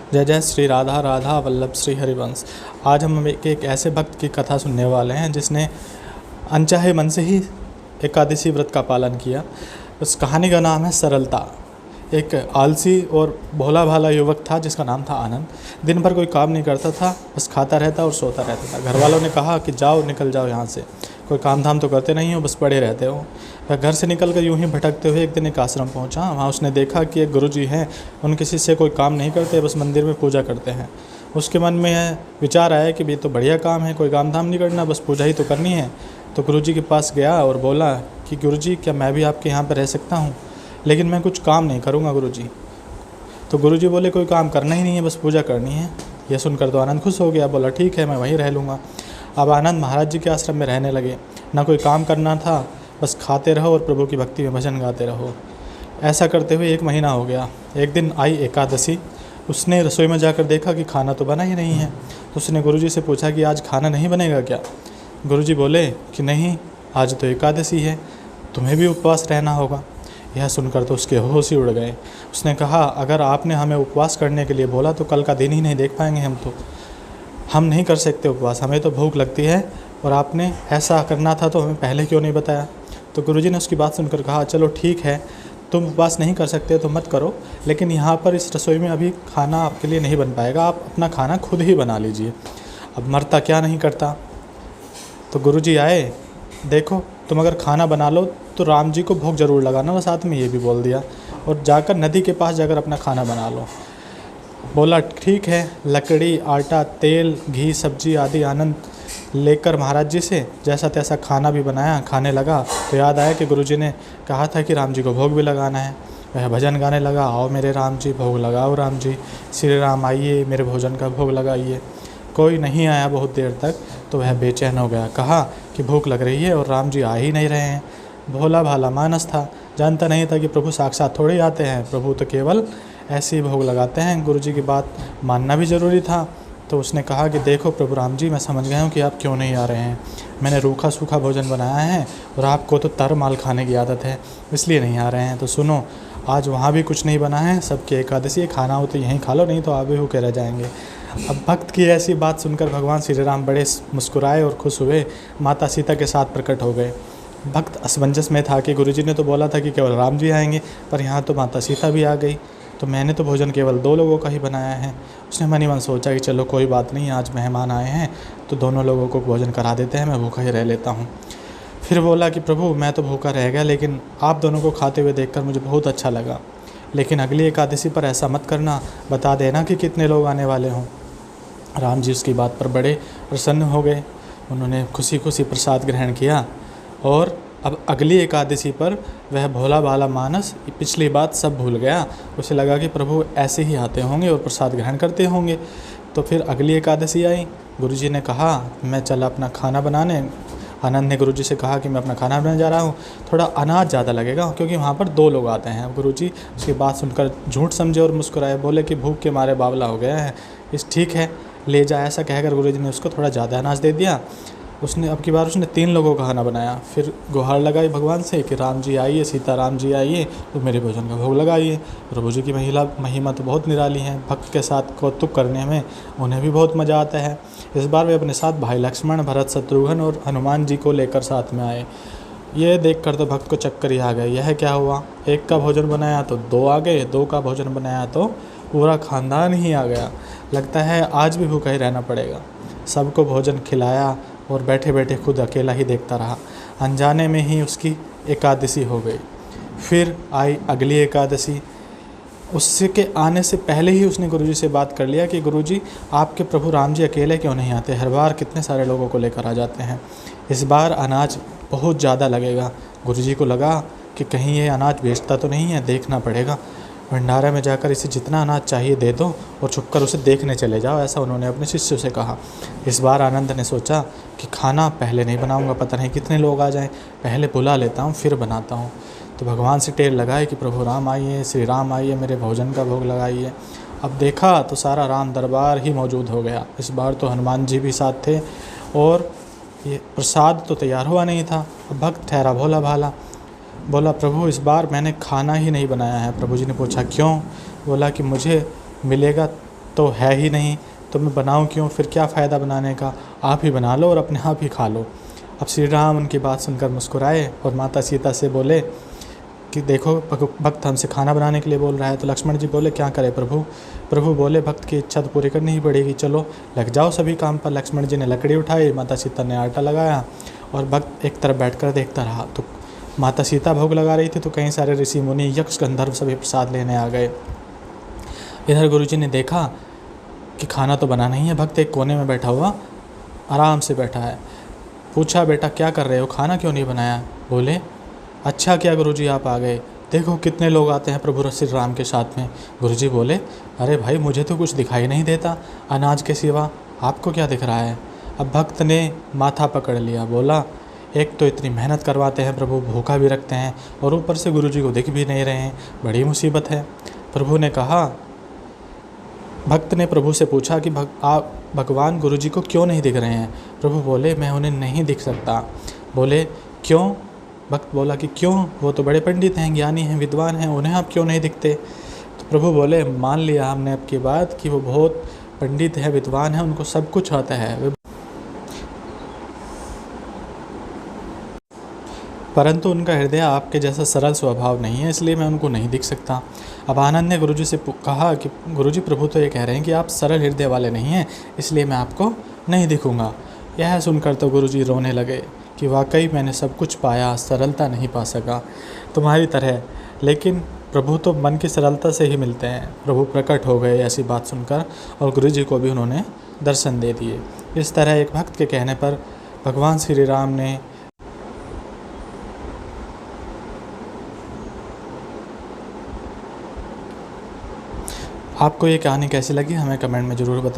जय जय श्री राधा राधा वल्लभ श्री हरिवंश। आज हम एक ऐसे भक्त की कथा सुनने वाले हैं जिसने अनचाहे मन से ही एकादशी व्रत का पालन किया। उस कहानी का नाम है सरलता। एक आलसी और भोला भाला युवक था जिसका नाम था आनंद। दिन भर कोई काम नहीं करता था, बस खाता रहता और सोता रहता था। घर वालों ने कहा कि जाओ, निकल जाओ यहाँ से, कोई काम धाम तो करते नहीं हो, बस पड़े रहते हो। वह घर से निकल कर यूं ही भटकते हुए एक दिन एक आश्रम पहुँचा। वहाँ उसने देखा कि एक गुरुजी हैं, उनके शिष्य कोई काम नहीं करते, बस मंदिर में पूजा करते हैं। उसके मन में यह विचार आया कि ये तो बढ़िया काम है, कोई काम धाम नहीं करना, बस पूजा ही तो करनी है। तो गुरुजी के पास गया और बोला कि गुरुजी, क्या मैं भी आपके यहाँ पर रह सकता हूँ? लेकिन मैं कुछ काम नहीं करूँगा गुरुजी। तो गुरुजी बोले कोई काम करना ही नहीं है, बस पूजा करनी है। यह सुनकर तो आनंद खुश हो गया, बोला ठीक है, मैं वहीं रह लूँगा। अब आनंद महाराज जी के आश्रम में रहने लगे। ना कोई काम करना था, बस खाते रहो और प्रभु की भक्ति में भजन गाते रहो। ऐसा करते हुए 1 महीना हो गया। एक दिन आई एकादशी। उसने रसोई में जाकर देखा कि खाना तो बना ही नहीं है। तो उसने गुरुजी से पूछा कि आज खाना नहीं बनेगा क्या? गुरुजी बोले कि नहीं, आज तो एकादशी है, तुम्हें भी उपवास रहना होगा। यह सुनकर तो उसके होश ही उड़ गए। उसने कहा, अगर आपने हमें उपवास करने के लिए बोला तो कल का दिन ही नहीं देख पाएंगे हम नहीं कर सकते उपवास, हमें तो भूख लगती है, और आपने ऐसा करना था तो हमें पहले क्यों नहीं बताया? तो गुरुजी ने उसकी बात सुनकर कहा, चलो ठीक है, तुम उपवास नहीं कर सकते तो मत करो, लेकिन यहाँ पर इस रसोई में अभी खाना आपके लिए नहीं बन पाएगा, आप अपना खाना खुद ही बना लीजिए। अब मरता क्या नहीं करता। तो गुरुजी आए, देखो तुम अगर खाना बना लो तो राम जी को भोग जरूर लगाना, और साथ में ये भी बोल दिया, और जाकर नदी के पास जाकर अपना खाना बना लो। बोला ठीक है। लकड़ी, आटा, तेल, घी, सब्जी आदि आनंद लेकर महाराज जी से जैसा तैसा खाना भी बनाया, खाने लगा। तो याद आया कि गुरुजी ने कहा था कि राम जी को भोग भी लगाना है। वह भजन गाने लगा, आओ मेरे राम जी, भोग लगाओ राम जी, श्री राम आइए, मेरे भोजन का भोग लगाइए। कोई नहीं आया बहुत देर तक, तो वह बेचैन हो गया। कहा कि भूख लग रही है और राम जी आ ही नहीं रहे हैं। भोला भाला मानस था, जानता नहीं था कि प्रभु साक्षात थोड़े आते हैं, प्रभु तो केवल ऐसे ही भोग लगाते हैं। गुरुजी की बात मानना भी ज़रूरी था। तो उसने कहा कि देखो प्रभु राम जी, मैं समझ गया हूँ कि आप क्यों नहीं आ रहे हैं। मैंने रूखा सूखा भोजन बनाया है और आपको तो तर माल खाने की आदत है, इसलिए नहीं आ रहे हैं। तो सुनो, आज वहाँ भी कुछ नहीं बना है, सबकी एकादशी है, खाना हो तो यहीं खा लो, नहीं तो आप भी भूखे रह जाएंगे। अब भक्त की ऐसी बात सुनकर भगवान श्री राम बड़े मुस्कुराए और खुश हुए, माता सीता के साथ प्रकट हो गए। भक्त असमंजस में था कि गुरुजी ने तो बोला था कि केवल राम जी आएंगे, पर यहाँ तो माता सीता भी आ गई, तो मैंने तो भोजन केवल 2 लोगों का ही बनाया है। उसने मन ही मन सोचा कि चलो कोई बात नहीं, आज मेहमान आए हैं तो दोनों लोगों को भोजन करा देते हैं, मैं भूखा ही रह लेता हूँ। फिर बोला कि प्रभु मैं तो भूखा रह गया, लेकिन आप दोनों को खाते हुए देखकर मुझे बहुत अच्छा लगा, लेकिन अगली एकादशी पर ऐसा मत करना, बता देना कि कितने लोग आने वाले हों। राम जी उसकी बात पर बड़े प्रसन्न हो गए। उन्होंने खुशी खुशी प्रसाद ग्रहण किया, और अब अगली एकादशी पर वह भोला भाला मानस पिछली बात सब भूल गया। उसे लगा कि प्रभु ऐसे ही आते होंगे और प्रसाद ग्रहण करते होंगे। तो फिर अगली एकादशी आई। गुरुजी ने कहा मैं चला अपना खाना बनाने। आनंद ने गुरुजी से कहा कि मैं अपना खाना बनाने जा रहा हूँ, थोड़ा अनाज ज़्यादा लगेगा क्योंकि वहाँ पर 2 लोग आते हैं। अब गुरुजी उसकी बात सुनकर झूठ समझे और मुस्कुराए, बोले कि भूख के मारे बावला हो गया है, इस ठीक है ले जा। ऐसा कहकर गुरुजी ने उसको थोड़ा ज़्यादा अनाज दे दिया। उसने अब की बार उसने 3 लोगों का खाना बनाया। फिर गुहार लगाई भगवान से कि राम जी आइए, सीता राम जी आइए, तो मेरे भोजन का भोग लगाइए। प्रभु जी की महिमा तो बहुत निराली है, भक्त के साथ कौतुक करने में उन्हें भी बहुत मज़ा आता है। इस बार वे अपने साथ भाई लक्ष्मण, भरत, शत्रुघ्न और हनुमान जी को लेकर साथ में आए। ये देखकर तो भक्त को चक्कर ही आ गए। यह क्या हुआ, 1 का भोजन बनाया तो 2 आ गए, 2 का भोजन बनाया तो पूरा खानदान ही आ गया। लगता है आज भी भूखा ही रहना पड़ेगा। सबको भोजन खिलाया और बैठे बैठे खुद अकेला ही देखता रहा। अनजाने में ही उसकी एकादशी हो गई। फिर आई अगली एकादशी। उसके आने से पहले ही उसने गुरुजी से बात कर लिया कि गुरुजी आपके प्रभु राम जी अकेले क्यों नहीं आते, हर बार कितने सारे लोगों को लेकर आ जाते हैं। इस बार अनाज बहुत ज़्यादा लगेगा। गुरुजी को लगा कि कहीं ये अनाज बेचता तो नहीं है, देखना पड़ेगा। भंडारे में जाकर इसे जितना अनाज चाहिए दे दो और छुपकर उसे देखने चले जाओ, ऐसा उन्होंने अपने शिष्यों से कहा। इस बार आनंद ने सोचा कि खाना पहले नहीं बनाऊंगा, पता नहीं कितने लोग आ जाएं, पहले बुला लेता हूं फिर बनाता हूं। तो भगवान से टेर लगाए कि प्रभु राम आइए, श्री राम आइए, मेरे भोजन का भोग लगाइए। अब देखा तो सारा राम दरबार ही मौजूद हो गया। इस बार तो हनुमान जी भी साथ थे, और ये प्रसाद तो तैयार हुआ नहीं था। अब भक्त ठहरा भोला भाला, बोला प्रभु इस बार मैंने खाना ही नहीं बनाया है। प्रभु जी ने पूछा क्यों? बोला कि मुझे मिलेगा तो है ही नहीं, तो मैं बनाऊँ क्यों, फिर क्या फ़ायदा बनाने का, आप ही बना लो और अपने आप ही खा लो। अब श्री राम उनकी बात सुनकर मुस्कुराए और माता सीता से बोले कि देखो भक्त हमसे खाना बनाने के लिए बोल रहा है। तो लक्ष्मण जी बोले क्या करें प्रभु। प्रभु बोले भक्त की इच्छा तो पूरी करनी ही पड़ेगी, चलो लग जाओ सभी काम पर। लक्ष्मण जी ने लकड़ी उठाई, माता सीता ने आटा लगाया और भक्त एक तरफ बैठकर देखता रहा। तो माता सीता भोग लगा रही थी, तो कई सारे ऋषि मुनि यक्ष गंधर्व सभी प्रसाद लेने आ गए। इधर गुरुजी ने देखा कि खाना तो बना नहीं है, भक्त एक कोने में बैठा हुआ आराम से बैठा है। पूछा बेटा क्या कर रहे हो, खाना क्यों नहीं बनाया। बोले अच्छा किया गुरुजी आप आ गए, देखो कितने लोग आते हैं प्रभु श्री राम के साथ में। गुरुजी बोले अरे भाई मुझे तो कुछ दिखाई नहीं देता अनाज के सिवा, आपको क्या दिख रहा है। अब भक्त ने माथा पकड़ लिया, बोला एक तो इतनी मेहनत करवाते हैं प्रभु, भूखा भी रखते हैं और ऊपर से गुरुजी को दिख भी नहीं रहे हैं, बड़ी मुसीबत है। प्रभु ने कहा, भक्त ने प्रभु से पूछा कि आप भगवान गुरुजी को क्यों नहीं दिख रहे हैं। प्रभु बोले मैं उन्हें नहीं दिख सकता। बोले क्यों। भक्त बोला कि क्यों, वो तो बड़े पंडित हैं, ज्ञानी हैं, विद्वान हैं, उन्हें आप क्यों नहीं दिखते। तो प्रभु बोले मान लिया हमने आपकी बात कि वो बहुत पंडित है, विद्वान है, उनको सब कुछ आता है, परंतु उनका हृदय आपके जैसा सरल स्वभाव नहीं है, इसलिए मैं उनको नहीं दिख सकता। अब आनंद ने गुरुजी से कहा कि गुरुजी प्रभु तो ये कह रहे हैं कि आप सरल हृदय वाले नहीं हैं, इसलिए मैं आपको नहीं दिखूंगा। यह सुनकर तो गुरुजी रोने लगे कि वाकई मैंने सब कुछ पाया, सरलता नहीं पा सका तुम्हारी तरह। लेकिन प्रभु तो मन की सरलता से ही मिलते हैं। प्रभु प्रकट हो गए ऐसी बात सुनकर और गुरुजी को भी उन्होंने दर्शन दे दिए। इस तरह एक भक्त के कहने पर भगवान श्री राम ने आपको ये कहानी कैसी लगी हमें कमेंट में ज़रूर बताएं।